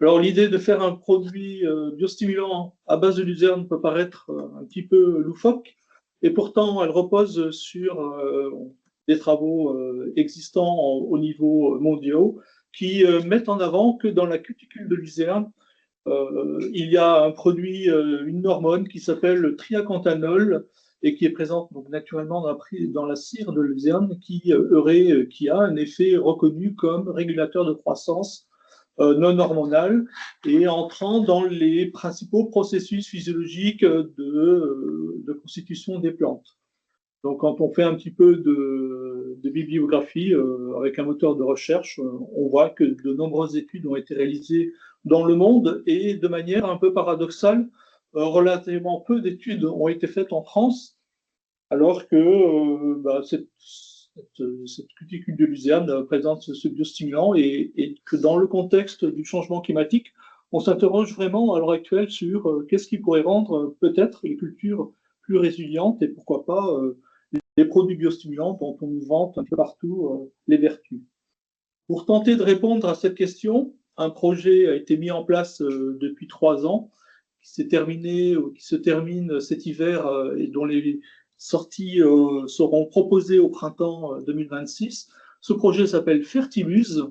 Alors, l'idée de faire un produit biostimulant à base de luzerne peut paraître un petit peu loufoque, et pourtant, elle repose sur des travaux existants au niveau mondial qui mettent en avant que dans la cuticule de luzerne, il y a un produit, une hormone qui s'appelle le triacantanol et qui est présente donc naturellement dans la cire de luzerne qui a un effet reconnu comme régulateur de croissance non hormonal et entrant dans les principaux processus physiologiques de constitution des plantes. Donc, quand on fait un petit peu de bibliographie avec un moteur de recherche, on voit que de nombreuses études ont été réalisées dans le monde et de manière un peu paradoxale, relativement peu d'études ont été faites en France, alors que cette cuticule de luzerne présente ce biostimulant et que dans le contexte du changement climatique, on s'interroge vraiment à l'heure actuelle sur qu'est-ce qui pourrait rendre peut-être les cultures plus résilientes et pourquoi pas les produits biostimulants dont on nous vante un peu partout les vertus. Pour tenter de répondre à cette question, un projet a été mis en place depuis 3 ans, qui s'est terminé ou qui se termine cet hiver et dont les sorties seront proposées au printemps 2026. Ce projet s'appelle Fertiluse.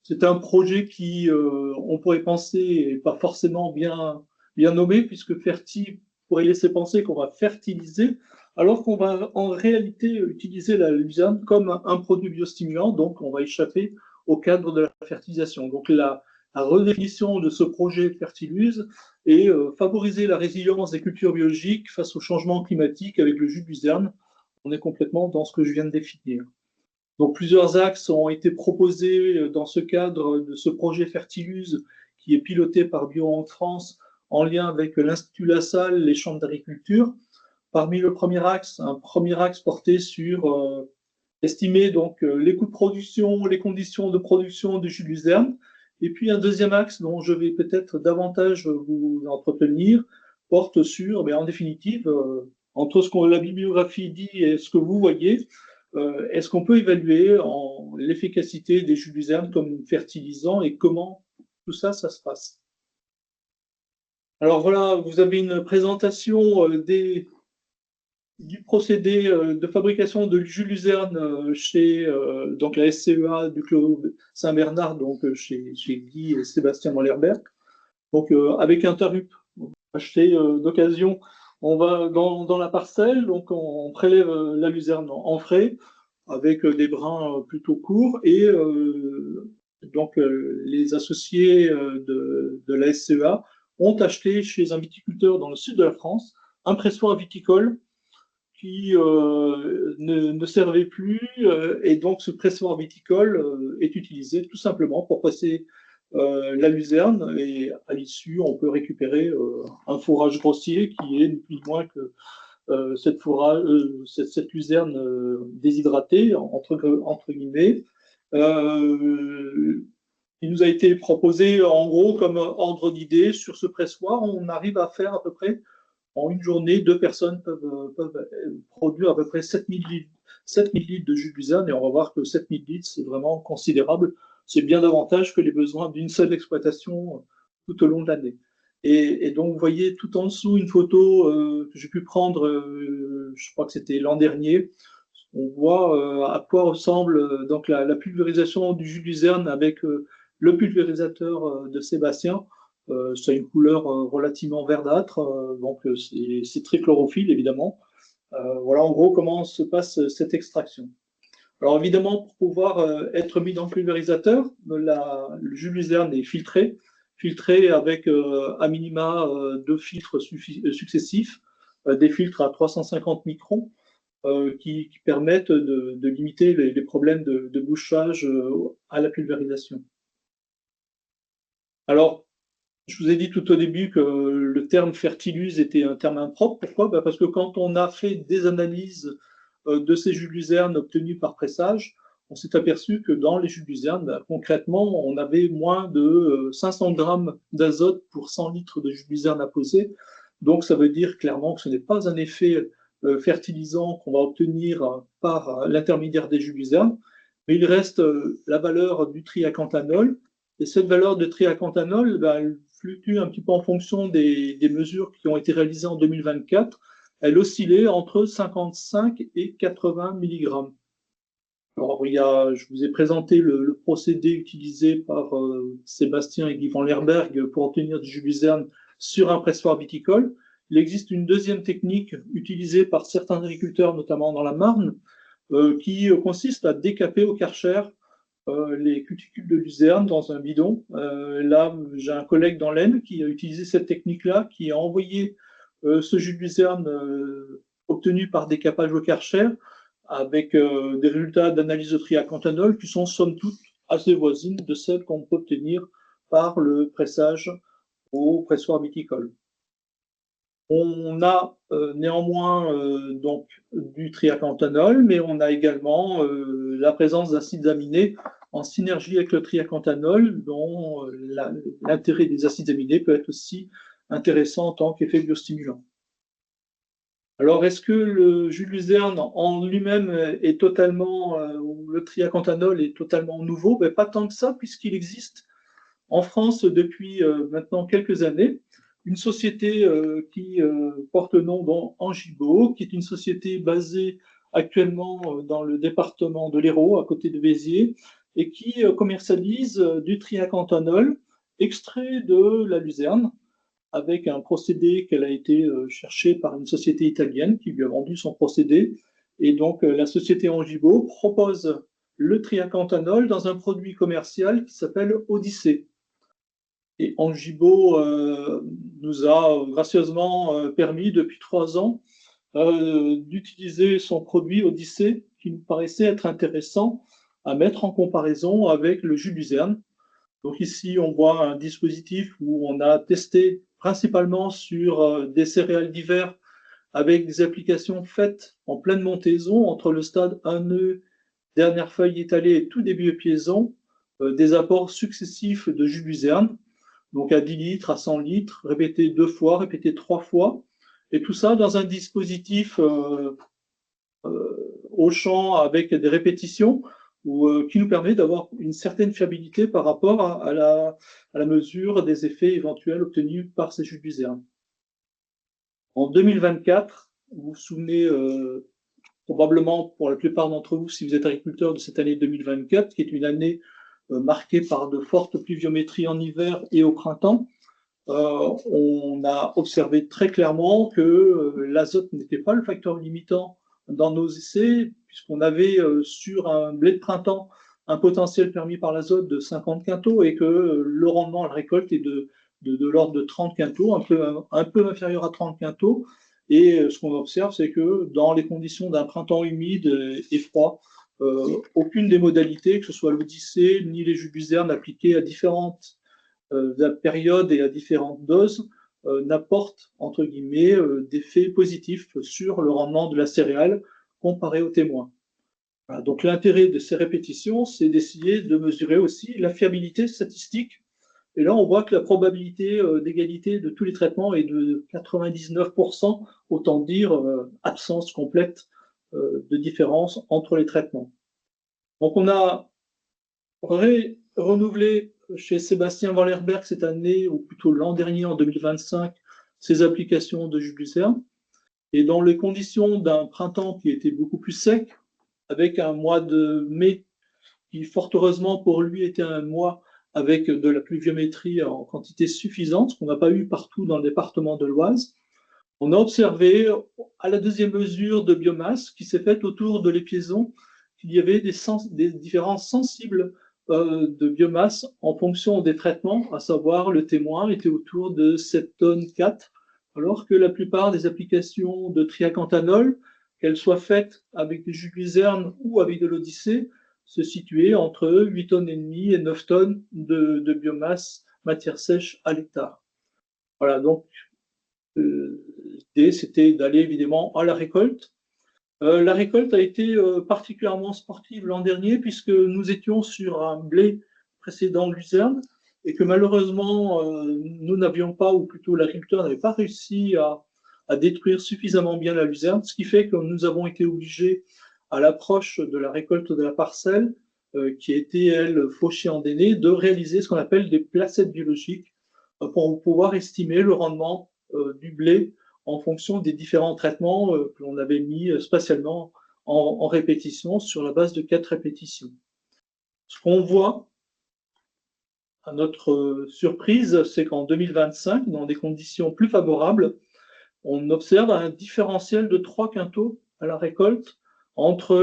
C'est un projet qui, on pourrait penser, n'est pas forcément bien nommé, puisque ferti pourrait laisser penser qu'on va fertiliser, alors qu'on va en réalité utiliser la luzerne comme un produit biostimulant, donc on va échapper au cadre de la fertilisation. Donc la redéfinition de ce projet Fertiluse est favoriser la résilience des cultures biologiques face au changement climatique avec le jus de luzerne. On est complètement dans ce que je viens de définir. Donc plusieurs axes ont été proposés dans ce cadre de ce projet Fertiluse qui est piloté par Bio en France en lien avec l'Institut Lassalle, les chambres d'agriculture. Parmi le premier axe, un premier axe porté sur estimer donc les coûts de production, les conditions de production du jus de luzerne. Et puis un deuxième axe dont je vais peut-être davantage vous entretenir porte sur, mais en définitive, entre ce que la bibliographie dit et ce que vous voyez, est-ce qu'on peut évaluer l'efficacité des jus de luzerne comme fertilisant et comment tout ça se passe? Alors voilà, vous avez une présentation du procédé de fabrication de jus de luzerne chez donc la SCEA du Clos Saint-Bernard, donc chez Guy et Sébastien Mollerberg. Donc avec un tarif acheté d'occasion, on va dans la parcelle, donc on prélève la luzerne en frais avec des brins plutôt courts et donc les associés de la SCEA ont acheté chez un viticulteur dans le sud de la France un pressoir viticole qui ne servait plus et donc ce pressoir viticole est utilisé tout simplement pour presser la luzerne et à l'issue on peut récupérer un fourrage grossier qui est ni plus ni moins que cette luzerne déshydratée, entre guillemets. Il nous a été proposé, en gros, comme ordre d'idée, sur ce pressoir, on arrive à faire à peu près, en une journée, 2 personnes peuvent produire à peu près 7000 litres de jus de luzerne, et on va voir que 7000 litres, c'est vraiment considérable. C'est bien davantage que les besoins d'une seule exploitation tout au long de l'année. Et donc, vous voyez tout en dessous une photo que j'ai pu prendre, je crois que c'était l'an dernier. On voit à quoi ressemble donc la pulvérisation du jus de luzerne avec le pulvérisateur de Sébastien. Ça a une couleur relativement verdâtre, donc c'est très chlorophylle, évidemment. Voilà en gros comment se passe cette extraction. Alors évidemment, pour pouvoir être mis dans le pulvérisateur, le jus de luzerne est filtré avec à minima 2 filtres successifs, des filtres à 350 microns qui permettent de limiter les problèmes de bouchage à la pulvérisation. Alors, je vous ai dit tout au début que le terme fertiluse était un terme impropre. Pourquoi? Parce que quand on a fait des analyses de ces jus de luzerne obtenus par pressage, on s'est aperçu que dans les jus de luzerne, concrètement, on avait moins de 500 grammes d'azote pour 100 litres de jus de luzerne à poser. Donc, ça veut dire clairement que ce n'est pas un effet fertilisant qu'on va obtenir par l'intermédiaire des jus de luzerne, mais il reste la valeur du triacantanol. Et cette valeur de triacantanol, elle fluctue un petit peu en fonction des mesures qui ont été réalisées en 2024. Elle oscillait entre 55 et 80 mg. Alors, je vous ai présenté le procédé utilisé par Sébastien et Guy van Lerberg pour obtenir du jus de luzerne sur un pressoir viticole. Il existe une deuxième technique utilisée par certains agriculteurs, notamment dans la Marne, qui consiste à décaper au Karcher les cuticules de luzerne dans un bidon. Là, j'ai un collègue dans l'Aisne qui a utilisé cette technique-là, qui a envoyé ce jus de luzerne obtenu par décapage au Karcher avec des résultats d'analyse de triacantanol qui sont somme toute assez voisines de celles qu'on peut obtenir par le pressage au pressoir viticole. On a néanmoins donc du triacantanol, mais on a également la présence d'acides aminés en synergie avec le triacantanol, dont l'intérêt des acides aminés peut être aussi intéressant en tant qu'effet biostimulant. Alors, est-ce que le jus de luzerne en lui-même est totalement, ou le triacantanol est totalement nouveau? Pas tant que ça, puisqu'il existe en France depuis maintenant quelques années une société qui porte le nom d'Angibault, qui est une société basée actuellement dans le département de l'Hérault, à côté de Béziers, et qui commercialise du triacantanol extrait de la luzerne, avec un procédé qu'elle a été cherché par une société italienne qui lui a vendu son procédé. Et donc, la société Angibault propose le triacantanol dans un produit commercial qui s'appelle Odyssée. Et Angibault nous a gracieusement permis depuis 3 ans d'utiliser son produit Odyssée qui nous paraissait être intéressant à mettre en comparaison avec le jus de luzerne. Donc ici, on voit un dispositif où on a testé principalement sur des céréales d'hiver avec des applications faites en pleine montaison entre le stade 1 nœud, dernière feuille étalée et tout début de piaison, des apports successifs de jus de luzerne, donc à 10 litres, à 100 litres, répété 2 fois, répété 3 fois, et tout ça dans un dispositif au champ avec des répétitions qui nous permet d'avoir une certaine fiabilité par rapport à la mesure des effets éventuels obtenus par ces jus de luzerne. En 2024, vous vous souvenez probablement pour la plupart d'entre vous, si vous êtes agriculteur, de cette année 2024, qui est une année marquée par de fortes pluviométries en hiver et au printemps. On a observé très clairement que l'azote n'était pas le facteur limitant dans nos essais, puisqu'on avait sur un blé de printemps un potentiel permis par l'azote de 50 quintaux et que le rendement à la récolte est de l'ordre de 30 quintaux, un peu inférieur à 30 quintaux. Et ce qu'on observe, c'est que dans les conditions d'un printemps humide et froid, aucune des modalités, que ce soit l'Odyssée ni les jus de luzerne appliqués à différentes périodes et à différentes doses, n'apporte, entre guillemets, d'effets positifs sur le rendement de la céréale comparé aux témoins. Voilà, donc l'intérêt de ces répétitions, c'est d'essayer de mesurer aussi la fiabilité statistique. Et là, on voit que la probabilité d'égalité de tous les traitements est de 99%, autant dire absence complète de différence entre les traitements. Donc on a renouvelé chez Sébastien van Lerberg cette année, ou plutôt l'an dernier, en 2025, ses applications de jus de luzerne. Et dans les conditions d'un printemps qui était beaucoup plus sec, avec un mois de mai qui, fort heureusement pour lui, était un mois avec de la pluviométrie en quantité suffisante, ce qu'on n'a pas eu partout dans le département de l'Oise, on a observé à la deuxième mesure de biomasse qui s'est faite autour de l'épiaison qu'il y avait des différences sensibles de biomasse en fonction des traitements, à savoir le témoin était autour de 7 tonnes 4, alors que la plupart des applications de triacantanol, qu'elles soient faites avec du jus de luzerne ou avec de l'Odyssée, se situaient entre 8 tonnes et demie et 9 tonnes de biomasse matière sèche à l'hectare. Voilà, donc l'idée c'était d'aller évidemment à la récolte. La récolte a été particulièrement sportive l'an dernier puisque nous étions sur un blé précédent luzerne et que malheureusement nous n'avions pas, ou plutôt l'agriculteur n'avait pas réussi à détruire suffisamment bien la luzerne, ce qui fait que nous avons été obligés à l'approche de la récolte de la parcelle qui a été, elle, fauchée en déné, de réaliser ce qu'on appelle des placettes biologiques pour pouvoir estimer le rendement du blé en fonction des différents traitements que l'on avait mis spatialement en répétition sur la base de 4 répétitions. Ce qu'on voit, à notre surprise, c'est qu'en 2025, dans des conditions plus favorables, on observe un différentiel de 3 quintaux à la récolte entre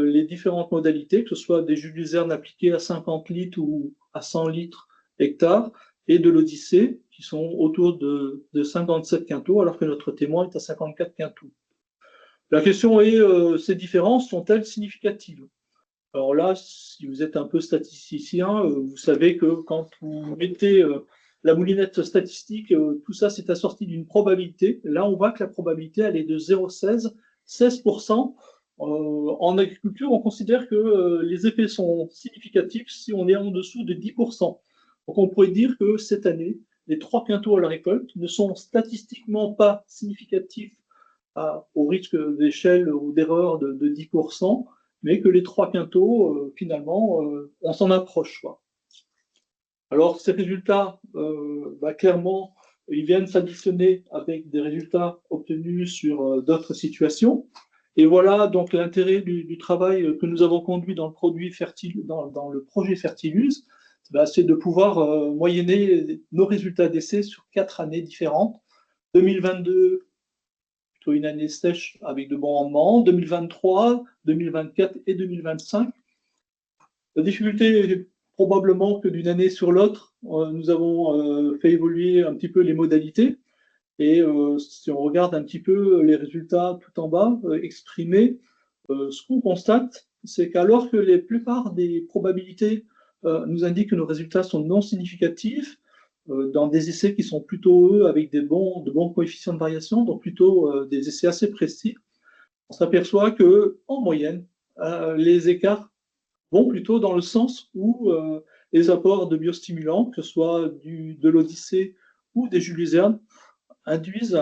les différentes modalités, que ce soit des jus de luzerne appliqués à 50 litres ou à 100 litres hectare, et de l'Odyssée, qui sont autour de 57 quintaux, alors que notre témoin est à 54 quintaux. La question est, ces différences sont-elles significatives? Alors là, si vous êtes un peu statisticien, vous savez que quand vous mettez la moulinette statistique, tout ça c'est assorti d'une probabilité. Là, on voit que la probabilité, elle est de 0,16, 16%. En agriculture, on considère que les effets sont significatifs si on est en dessous de 10%. Donc on pourrait dire que cette année, les 3 quintaux à la récolte ne sont statistiquement pas significatifs au risque d'échelle ou d'erreur de 10%, mais que les 3 quintaux, finalement, on s'en approche, quoi. Alors, ces résultats, clairement, ils viennent s'additionner avec des résultats obtenus sur d'autres situations. Et voilà donc l'intérêt du travail que nous avons conduit dans le projet Fertiluse, c'est de pouvoir moyenner nos résultats d'essai sur 4 années différentes. 2022, plutôt une année sèche avec de bons rendements, 2023, 2024 et 2025. La difficulté est probablement que d'une année sur l'autre, nous avons fait évoluer un petit peu les modalités. Et si on regarde un petit peu les résultats tout en bas exprimés, ce qu'on constate, c'est qu'alors que la plupart des probabilités nous indiquent que nos résultats sont non significatifs, dans des essais qui sont plutôt, eux, avec de bons coefficients de variation, donc plutôt des essais assez précis, on s'aperçoit qu'en moyenne, les écarts vont plutôt dans le sens où les apports de biostimulants, que ce soit de l'Odyssée ou des jus de luzerne, induisent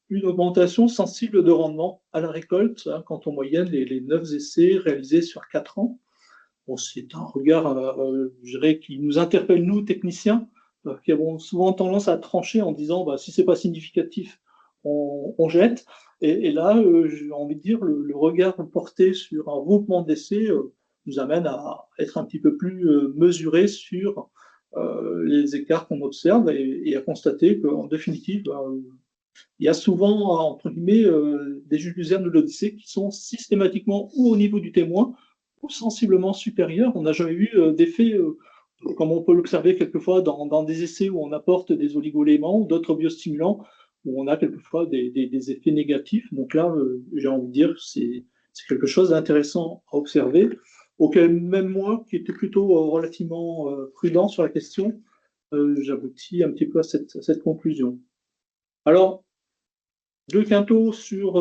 une augmentation sensible de rendement à la récolte, quand on moyenne les 9 essais réalisés sur 4 ans. Bon, c'est un regard, je dirais, qui nous interpelle, nous, techniciens, qui avons souvent tendance à trancher en disant si ce n'est pas significatif, on jette. Et là, j'ai envie de dire, le regard porté sur un groupement d'essais nous amène à être un petit peu plus mesuré sur les écarts qu'on observe et à constater qu'en définitive, il y a souvent, entre guillemets, des jus de luzerne de l'Odyssée qui sont systématiquement ou au niveau du témoin ou sensiblement supérieurs. On n'a jamais eu d'effet, comme on peut l'observer quelquefois dans des essais où on apporte des oligoéléments ou d'autres biostimulants, où on a quelquefois des effets négatifs. Donc là, j'ai envie de dire, c'est quelque chose d'intéressant à observer, auquel même moi, qui était plutôt relativement prudent sur la question, j'aboutis un petit peu à cette conclusion. Alors, 2 quintaux sur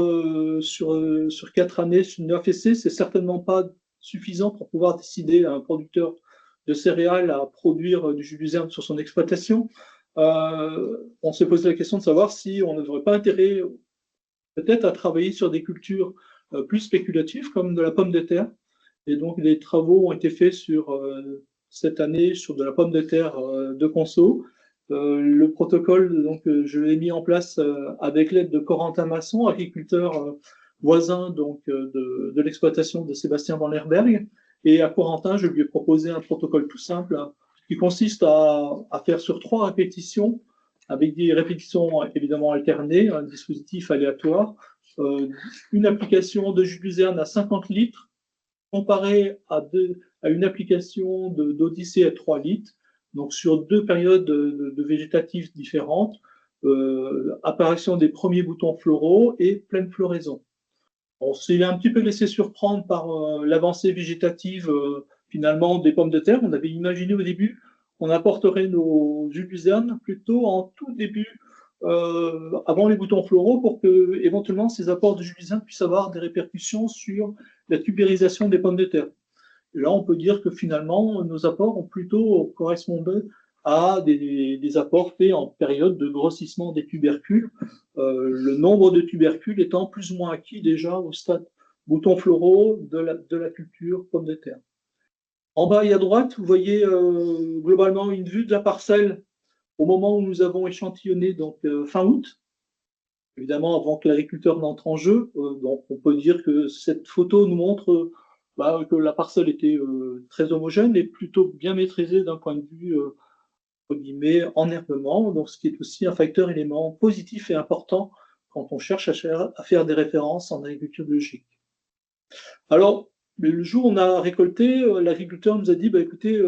4 années sur 9 essais, c'est certainement pas suffisant pour pouvoir décider à un producteur de céréales à produire du jus de luzerne sur son exploitation. On s'est posé la question de savoir si on n'aurait pas intérêt peut-être à travailler sur des cultures plus spéculatives comme de la pomme de terre. Et donc, des travaux ont été faits cette année sur de la pomme de terre de conso. Le protocole, donc, je l'ai mis en place avec l'aide de Corentin Masson, agriculteur voisin donc, de l'exploitation de Sébastien Van Lerberg. Et à Corentin, je lui ai proposé un protocole tout simple qui consiste à faire sur 3 répétitions, avec des répétitions évidemment alternées, un dispositif aléatoire, une application de jus de luzerne à 50 litres, comparée à une application d'Odyssée à 3 litres, donc sur 2 périodes de végétatifs différentes, apparition des premiers boutons floraux et pleine floraison. On s'est un petit peu laissé surprendre par l'avancée végétative finalement des pommes de terre. On avait imaginé au début qu'on apporterait nos jus de luzerne plutôt en tout début, avant les boutons floraux, pour que éventuellement ces apports de jus de luzerne puissent avoir des répercussions sur la tubérisation des pommes de terre. Et là, on peut dire que finalement, nos apports ont plutôt correspondu à des apports faits en période de grossissement des tubercules, le nombre de tubercules étant plus ou moins acquis déjà au stade boutons floraux de la culture pomme de terre. En bas et à droite, vous voyez globalement une vue de la parcelle au moment où nous avons échantillonné, donc fin août, évidemment avant que l'agriculteur n'entre en jeu. Donc on peut dire que cette photo nous montre que la parcelle était très homogène et plutôt bien maîtrisée d'un point de vue entre guillemets, enherbement, donc ce qui est aussi un facteur élément positif et important quand on cherche à faire des références en agriculture biologique. Alors, le jour où on a récolté, l'agriculteur nous a dit, bah, écoutez,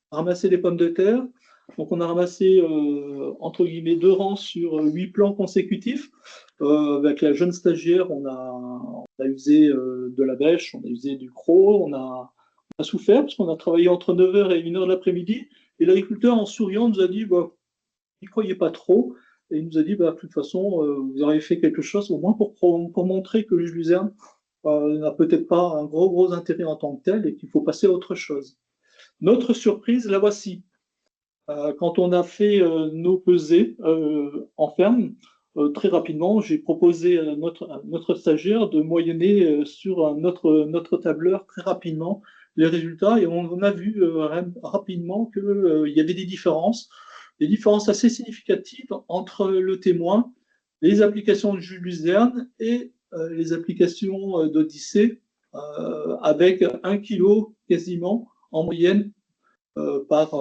ramassez les pommes de terre. Donc on a ramassé, entre guillemets, 2 rangs sur 8 plants consécutifs. Avec la jeune stagiaire, on a usé de la bêche, on a usé du croc, on a souffert parce qu'on a travaillé entre 9h et 1h de l'après-midi. Et l'agriculteur, en souriant, nous a dit, bah, il ne croyait pas trop. Et il nous a dit, bah, de toute façon, vous auriez fait quelque chose, au moins pour montrer que le jus luzerne n'a peut-être pas un gros intérêt en tant que tel et qu'il faut passer à autre chose. Notre surprise, la voici. Quand on a fait nos pesées en ferme, très rapidement, j'ai proposé à notre stagiaire de moyenner sur notre tableur très rapidement les résultats et on a vu rapidement qu'il y avait des différences assez significatives entre le témoin, les applications de jus luzerne et les applications d'Odyssée avec 1 kg quasiment en moyenne par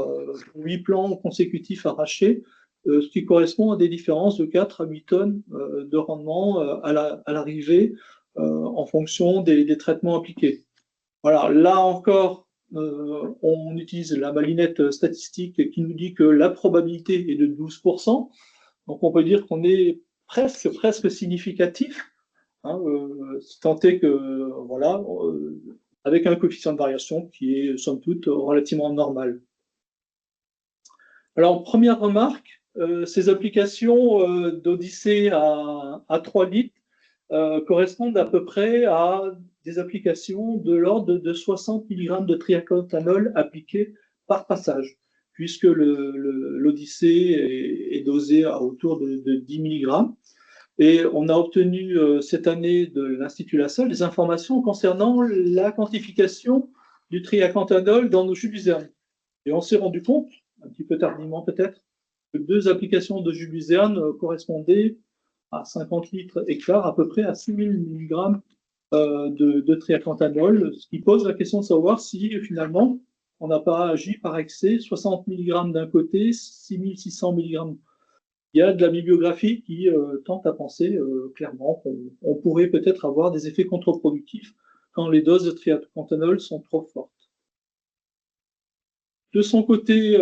8 plants consécutifs arrachés, ce qui correspond à des différences de 4 à 8 tonnes de rendement à l'arrivée en fonction des traitements appliqués. Voilà, là encore, on utilise la malinette statistique qui nous dit que la probabilité est de 12%. Donc on peut dire qu'on est presque significatif, hein, si tant est que, voilà, avec un coefficient de variation qui est somme toute relativement normal. Alors, première remarque, ces applications d'Odyssée à 3 litres correspondent à peu près à des applications de l'ordre de 60 mg de triaclotanol appliqués par passage, puisque l'Odyssée est dosé à autour de 10 mg. Et on a obtenu cette année de l'Institut Lasalle des informations concernant la quantification du triaclotanol dans nos jus luzerne. Et on s'est rendu compte, un petit peu tardivement peut-être, que 2 applications de jus luzerne correspondaient à 50 litres hectares, à peu près à 6000 mg de triaclotanol, ce qui pose la question de savoir si finalement on n'a pas agi par excès, 60 mg d'un côté, 6600 mg. Il y a de la bibliographie qui tente à penser clairement qu'on pourrait peut-être avoir des effets contre-productifs quand les doses de triaclotanol sont trop fortes. De son côté,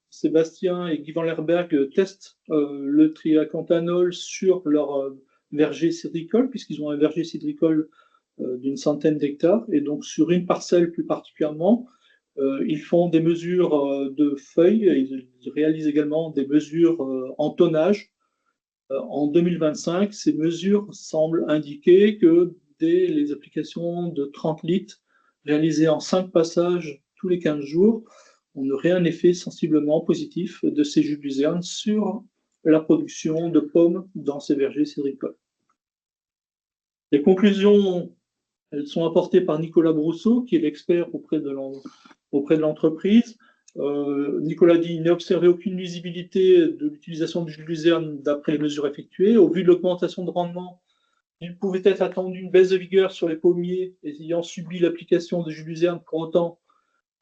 Sébastien et Guy Van Lerberg testent le triaclotanol sur leur verger cidricole, puisqu'ils ont un verger cidricole d'une centaine d'hectares, et donc sur une parcelle plus particulièrement, ils font des mesures de feuilles, et ils réalisent également des mesures en tonnage. En 2025, ces mesures semblent indiquer que dès les applications de 30 litres réalisées en 5 passages tous les 15 jours, on aurait un effet sensiblement positif de ces jus de luzerne sur la production de pommes dans ces vergers cidricoles. Les conclusions, elles sont apportées par Nicolas Brousseau, qui est l'expert auprès de l'entreprise. Nicolas dit qu'il n'a observé aucune lisibilité de l'utilisation du jus de luzerne d'après les mesures effectuées. Au vu de l'augmentation de rendement, il pouvait être attendu une baisse de vigueur sur les pommiers ayant subi l'application de jus de luzerne. Pour autant,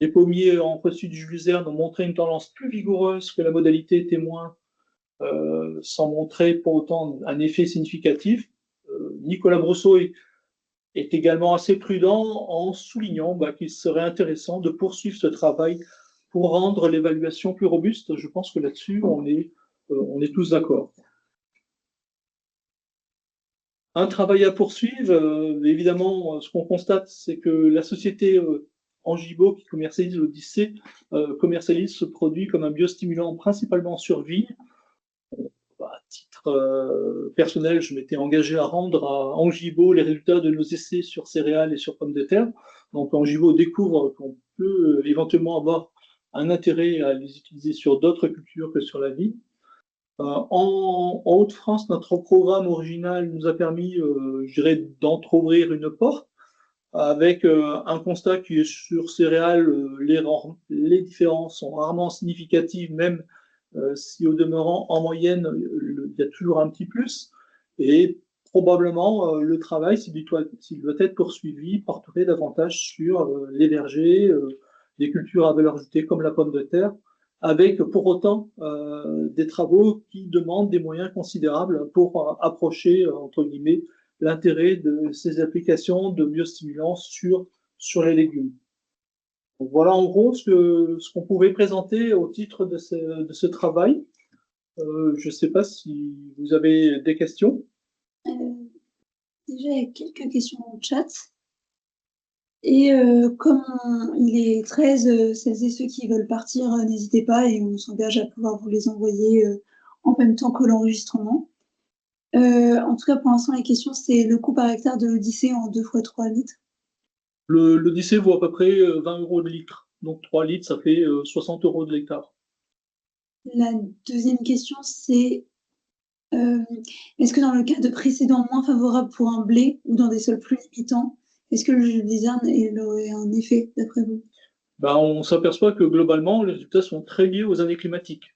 les pommiers ayant reçu du jus de luzerne ont montré une tendance plus vigoureuse que la modalité témoin, sans montrer pour autant un effet significatif. Nicolas Brousseau est également assez prudent en soulignant qu'il serait intéressant de poursuivre ce travail pour rendre l'évaluation plus robuste. Je pense que là-dessus, on est tous d'accord. Un travail à poursuivre. Évidemment, ce qu'on constate, c'est que la société Angibault, qui commercialise l'Odyssée, commercialise ce produit comme un biostimulant principalement sur vigne. À titre personnel, je m'étais engagé à rendre à Angibault les résultats de nos essais sur céréales et sur pommes de terre. Donc Angibault découvre qu'on peut éventuellement avoir un intérêt à les utiliser sur d'autres cultures que sur la vigne. En Haute-France, notre programme original nous a permis, je dirais, d'entrouvrir une porte avec un constat qui est sur céréales, les différences sont rarement significatives, même si au demeurant, en moyenne, il y a toujours un petit plus. Et probablement, le travail, s'il doit être poursuivi, porterait davantage sur les vergers, des cultures à valeur ajoutée comme la pomme de terre, avec pour autant des travaux qui demandent des moyens considérables pour approcher, entre guillemets, l'intérêt de ces applications de biostimulants sur les légumes. Donc voilà en gros ce qu'on pouvait présenter au titre de ce travail. Je ne sais pas si vous avez des questions. Déjà, il y a quelques questions dans le chat. Et comme il est 13, celles et ceux qui veulent partir, n'hésitez pas et on s'engage à pouvoir vous les envoyer en même temps que l'enregistrement. En tout cas, pour l'instant, la question, c'est le coût par hectare de l'Odyssée en 2 x 3 litres. L'Odyssée vaut à peu près 20 euros de litre. Donc 3 litres, ça fait 60 euros de l'hectare. La deuxième question, c'est est-ce que dans le cas de précédents moins favorables pour un blé ou dans des sols plus limitants, est-ce que le design aurait un effet d'après vous? Ben, on s'aperçoit que globalement, les résultats sont très liés aux années climatiques.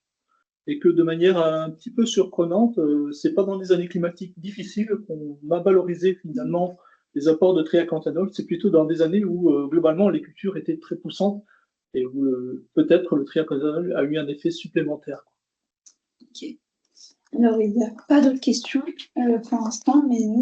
Et que de manière un petit peu surprenante, c'est pas dans des années climatiques difficiles qu'on a valorisé finalement les apports de triacanthanol, c'est plutôt dans des années où globalement les cultures étaient très poussantes et où peut-être le triacanthanol a eu un effet supplémentaire. Ok. Alors, il n'y a pas d'autres questions pour l'instant, mais nous,